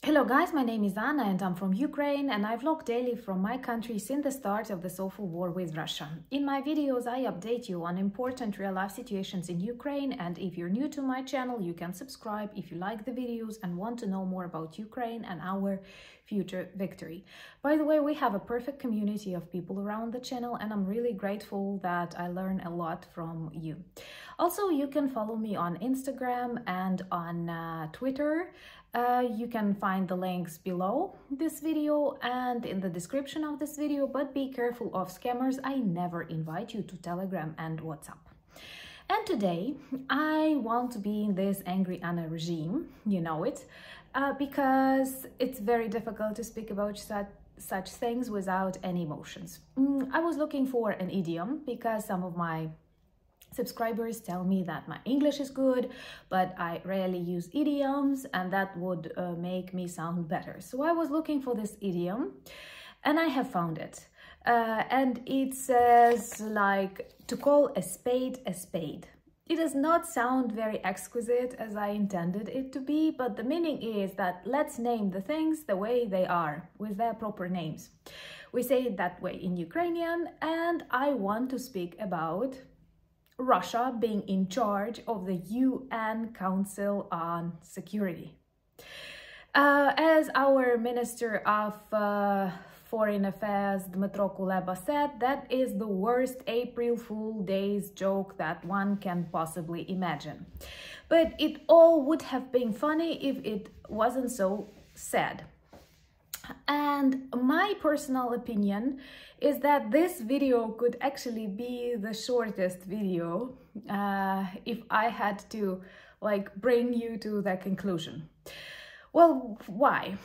Hello guys, my name is Anna and I'm from Ukraine and I vlog daily from my country since the start of this awful war with Russia. In my videos I update you on important real-life situations in Ukraine, and if you're new to my channel you can subscribe if you like the videos and want to know more about Ukraine and our future victory. By the way, we have a perfect community of people around the channel and I'm really grateful that I learn a lot from you. Also, you can follow me on Instagram and on Twitter. You can find the links below this video and in the description of this video, but be careful of scammers. I never invite you to Telegram and WhatsApp. And today I want to be in this angry Anna regime, you know it, because it's very difficult to speak about such things without any emotions. I was looking for an idiom because some of my subscribers tell me that my English is good, but I rarely use idioms and that would make me sound better. So I was looking for this idiom and I have found it. And it says like to call a spade a spade. It does not sound very exquisite as I intended it to be, but the meaning is that let's name the things the way they are, with their proper names. We say it that way in Ukrainian, and I want to speak about Russia being in charge of the UN Council on Security. As our Minister of Foreign Affairs, Dmytro Kuleba, said, that is the worst April Fool Days joke that one can possibly imagine. But it all would have been funny if it wasn't so sad. And my personal opinion is that this video could actually be the shortest video if I had to bring you to the conclusion. Well, why?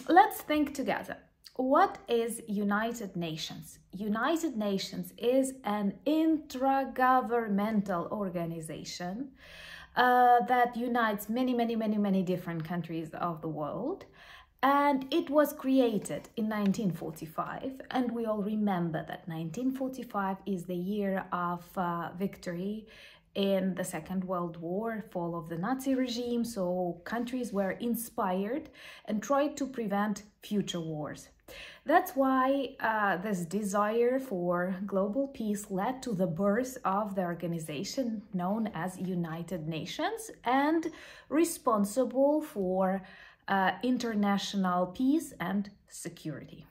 Let's think together. What is United Nations? United Nations is an intragovernmental organization that unites many different countries of the world. And it was created in 1945, and we all remember that 1945 is the year of victory in the Second World War, fall of the Nazi regime, so countries were inspired and tried to prevent future wars. That's why this desire for global peace led to the birth of the organization known as United Nations and responsible for international peace and security.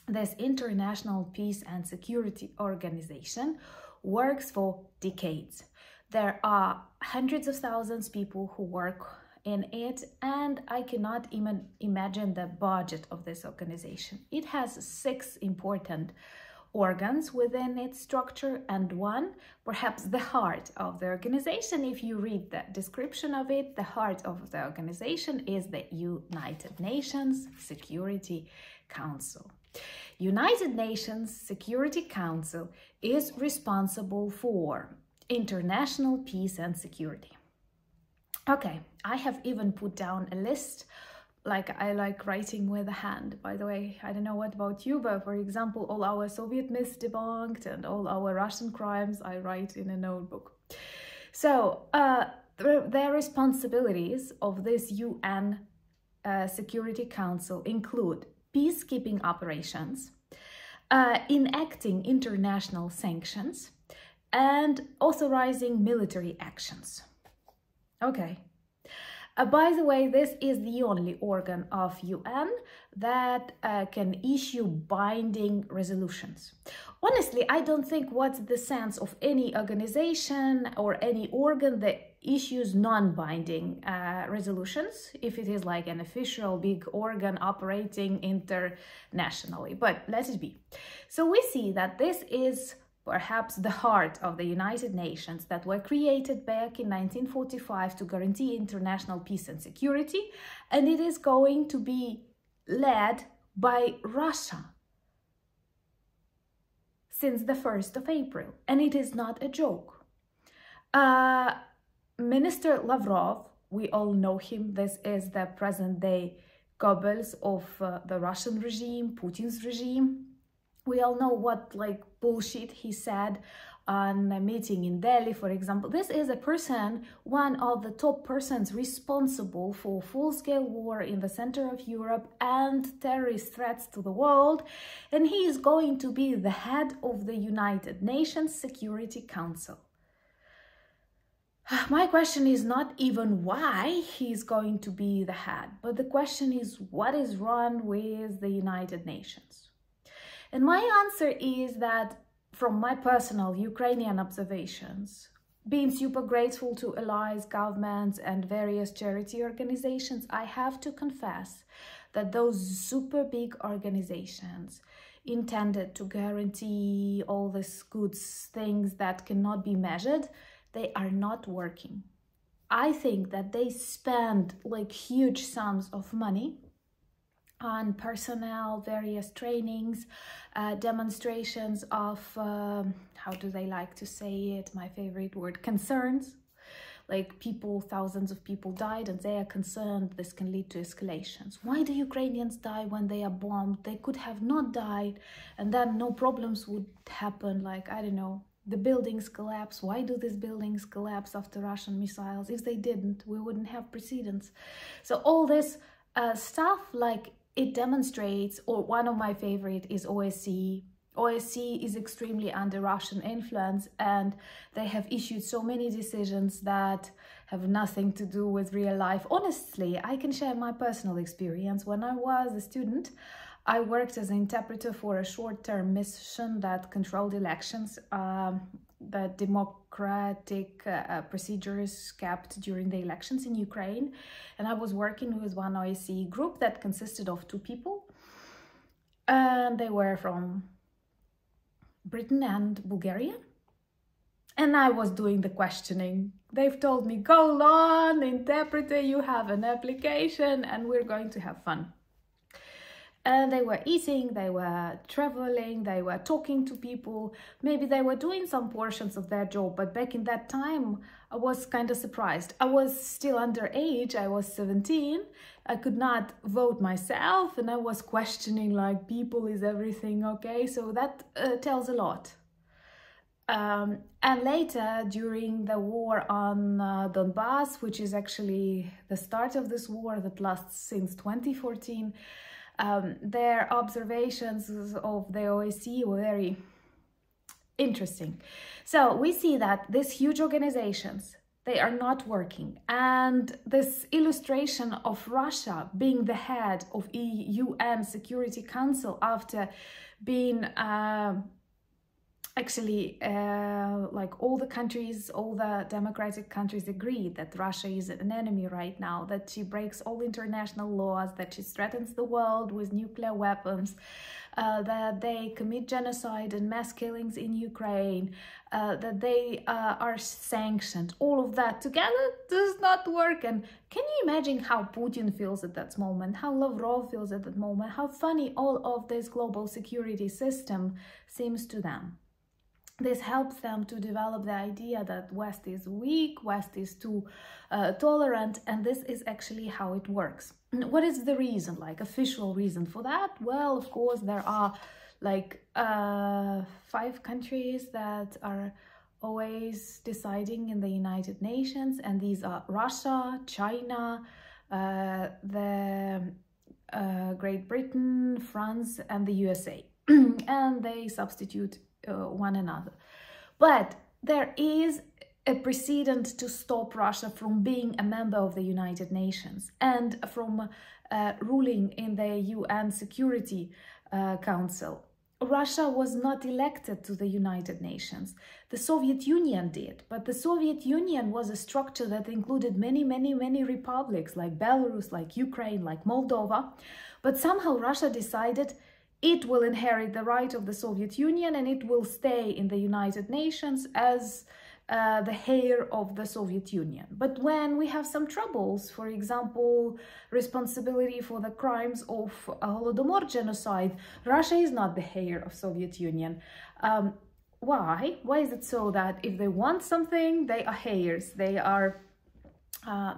This international peace and security organization works for decades. There are hundreds of thousands of people who work in it, and I cannot even imagine the budget of this organization. It has 6 important organs within its structure, and one, perhaps the heart of the organization, if you read the description of it, the heart of the organization is the United Nations Security Council. United Nations Security Council is responsible for international peace and security. Okay, I have even put down a list. I like writing with a hand. By the way, I don't know what about you, but for example, all our Soviet myths debunked and all our Russian crimes, I write in a notebook. So the responsibilities of this UN Security Council include peacekeeping operations, enacting international sanctions, and authorizing military actions. Okay. By the way, this is the only organ of UN that can issue binding resolutions. Honestly, I don't think what's the sense of any organization or any organ that issues non-binding resolutions if it is like an official big organ operating internationally, but let it be. So we see that this is perhaps the heart of the United Nations that were created back in 1945 to guarantee international peace and security, and it is going to be led by Russia since the 1st of April, and it is not a joke. Minister Lavrov, we all know him, this is the present-day Goebbels of the Russian regime, Putin's regime. We all know what bullshit he said on a meeting in Delhi, for example. This is a person, one of the top persons responsible for full-scale war in the center of Europe and terrorist threats to the world, and he is going to be the head of the United Nations Security Council. My question is not even why he's going to be the head, but the question is what is wrong with the United Nations? And my answer is that from my personal Ukrainian observations, being super grateful to allies, governments, and various charity organizations, I have to confess that those super big organizations intended to guarantee all these good things that cannot be measured, they are not working. I think that they spend like huge sums of money on personnel, various trainings, demonstrations of, how do they like to say it, my favorite word, concerns. Like people, thousands of people died and they are concerned this can lead to escalations. Why do Ukrainians die when they are bombed? They could have not died and then no problems would happen, like, I don't know, the buildings collapse. Why do these buildings collapse after Russian missiles? If they didn't, we wouldn't have precedents. So all this stuff, like, it demonstrates, or one of my favorite is OSCE. OSCE is extremely under Russian influence and they have issued so many decisions that have nothing to do with real life. Honestly, I can share my personal experience. When I was a student, I worked as an interpreter for a short-term mission that controlled elections, the democratic procedures kept during the elections in Ukraine. And I was working with one OSCE group that consisted of 2 people. And they were from Britain and Bulgaria. And I was doing the questioning. They've told me, go on, interpreter, you have an application and we're going to have fun. And they were eating, they were traveling, they were talking to people. Maybe they were doing some portions of their job, but back in that time, I was kind of surprised. I was still underage, I was 17. I could not vote myself and I was questioning like, people, is everything okay? So that tells a lot. And later, during the war on Donbass, which is actually the start of this war that lasts since 2014, their observations of the OSCE were very interesting. So we see that these huge organizations, they are not working. And this illustration of Russia being the head of UN Security Council after being like all the countries, all the democratic countries agree that Russia is an enemy right now, that she breaks all international laws, that she threatens the world with nuclear weapons, that they commit genocide and mass killings in Ukraine, that they are sanctioned. All of that together does not work. And can you imagine how Putin feels at that moment, how Lavrov feels at that moment, how funny all of this global security system seems to them? This helps them to develop the idea that West is weak, West is too tolerant, and this is actually how it works. What is the reason, like official reason for that? Well, of course, there are like 5 countries that are always deciding in the United Nations, and these are Russia, China, Great Britain, France, and the USA. And they substitute one another. But there is a precedent to stop Russia from being a member of the United Nations and from ruling in the UN Security Council. Russia was not elected to the United Nations. The Soviet Union did, but the Soviet Union was a structure that included many republics like Belarus, like Ukraine, like Moldova. But somehow Russia decided it will inherit the right of the Soviet Union and it will stay in the United Nations as the heir of the Soviet Union. But when we have some troubles, for example, responsibility for the crimes of Holodomor genocide, Russia is not the heir of Soviet Union. Why? Why is it so that if they want something, they are heirs? They are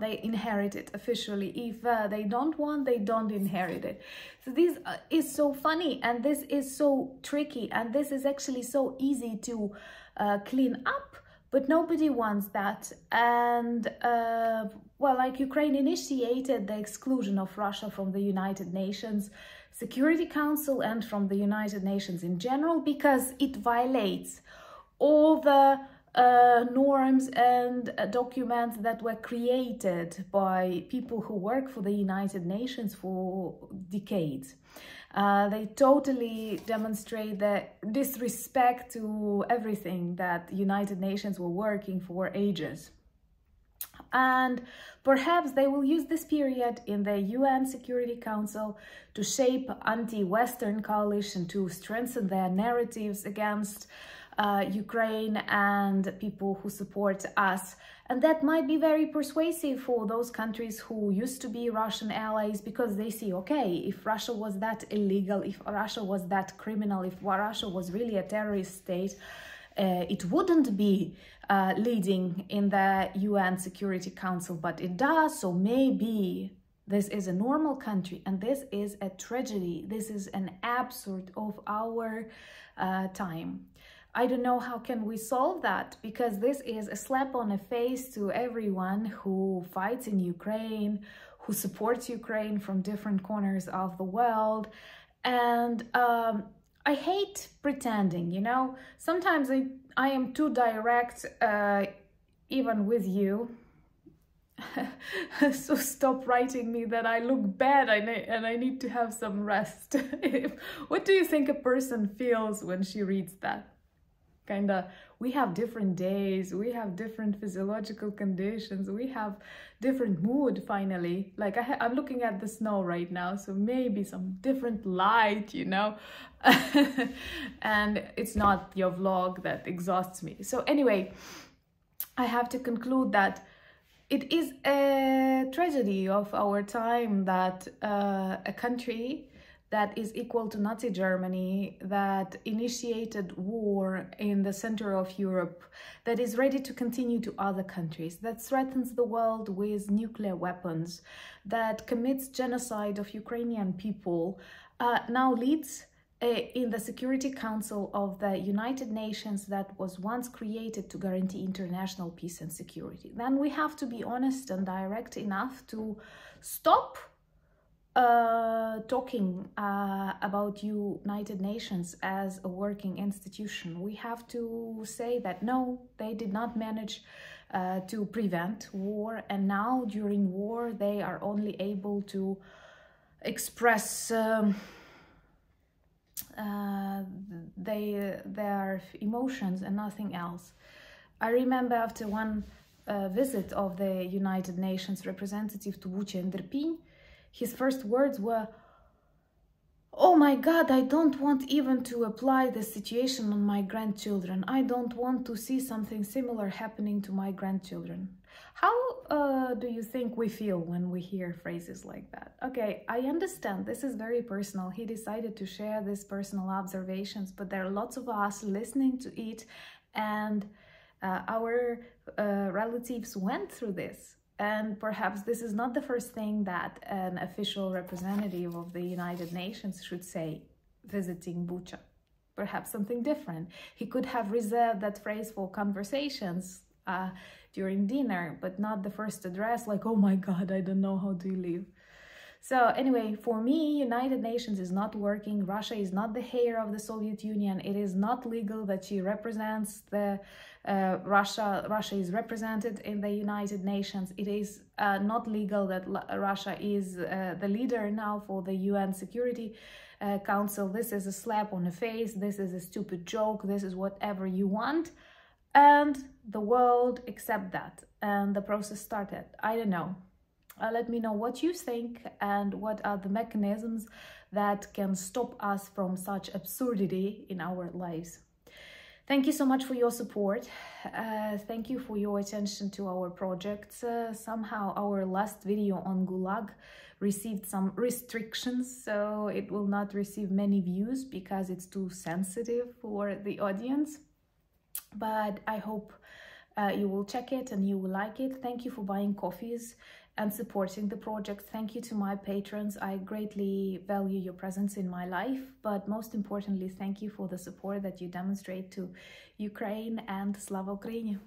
they inherit it officially. If they don't want, they don't inherit it. So this is so funny, and this is so tricky, and this is actually so easy to clean up, but nobody wants that. And well, like Ukraine initiated the exclusion of Russia from the United Nations Security Council and from the United Nations in general, because it violates all the norms and documents that were created by people who work for the United Nations for decades. They totally demonstrate the disrespect to everything that United Nations were working for ages. And perhaps they will use this period in the UN Security Council to shape anti-Western coalition, to strengthen their narratives against Ukraine and people who support us. And that might be very persuasive for those countries who used to be Russian allies, because they see, okay, if Russia was that illegal, if Russia was that criminal, if Russia was really a terrorist state, it wouldn't be leading in the UN Security Council, but it does. So maybe this is a normal country, and this is a tragedy. This is an absurd of our time. I don't know how can we solve that, because this is a slap on the face to everyone who fights in Ukraine, who supports Ukraine from different corners of the world. And I hate pretending, you know. Sometimes I am too direct, even with you. So stop writing me that I look bad and I need to have some rest. What do you think a person feels when she reads that? Kinda, we have different days, we have different physiological conditions, we have different mood finally. Like I'm looking at the snow right now, so maybe some different light, you know. And it's not your vlog that exhausts me. So anyway, I have to conclude that it is a tragedy of our time that a country that is equal to Nazi Germany, that initiated war in the center of Europe, that is ready to continue to other countries, that threatens the world with nuclear weapons, that commits genocide of Ukrainian people, now leads in the Security Council of the United Nations that was once created to guarantee international peace and security. Then we have to be honest and direct enough to stop talking about United Nations as a working institution. We have to say that no, they did not manage to prevent war, and now during war they are only able to express their emotions and nothing else. I remember after one visit of the United Nations representative to Bucha and Irpin, his first words were, "Oh my God, I don't want even to apply the situation on my grandchildren. I don't want to see something similar happening to my grandchildren." How do you think we feel when we hear phrases like that? Okay, I understand this is very personal. He decided to share these personal observations, but there are lots of us listening to it, and our relatives went through this. And perhaps this is not the first thing that an official representative of the United Nations should say visiting Bucha. Perhaps something different. He could have reserved that phrase for conversations during dinner, but not the first address, like, "Oh my God, I don't know how to live." So anyway, for me, United Nations is not working. Russia is not the heir of the Soviet Union. It is not legal that she represents the Russia is represented in the United Nations. It is not legal that Russia is the leader now for the UN Security Council. This is a slap on the face. This is a stupid joke. This is whatever you want. And the world accept that. And the process started. I don't know. Let me know what you think and what are the mechanisms that can stop us from such absurdity in our lives. Thank you so much for your support. Thank you for your attention to our projects. Somehow our last video on Gulag received some restrictions, so it will not receive many views because it's too sensitive for the audience. But I hope You will check it and you will like it. Thank you for buying coffees and supporting the project. Thank you to my patrons. I greatly value your presence in my life, but most importantly, thank you for the support that you demonstrate to Ukraine and Slava Ukraini.